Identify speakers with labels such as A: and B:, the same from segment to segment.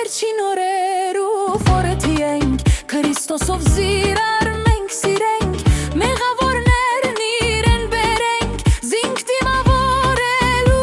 A: Վերջին օրերով օրეთი ենք, Քրիստոսով զիրար մենք սիրենք, մեղավորներն իրեն բերենք, զինք դիմավորելու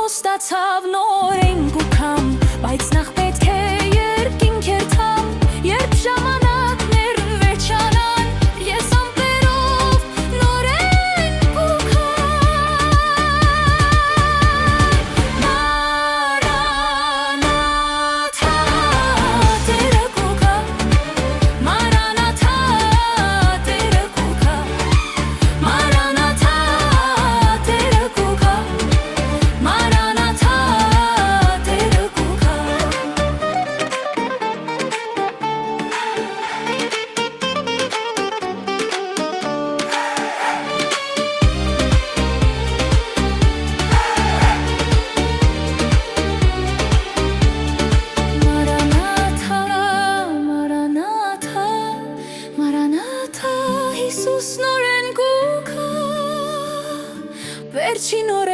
A: Ստացավ նոր ենք ու կամ, բայց նախ պետք է երկինքեր թամ, երբ ժամանակներն վերջանան, ես ամպերով նոր ենք ու կամ։ Մարանաթա, Տերը կու գա, Մարանաթա, Տերը կու գա, Մարանաթա, Տերը կու գա, Հիսուս նոր ենք ու գա, վերջին օրը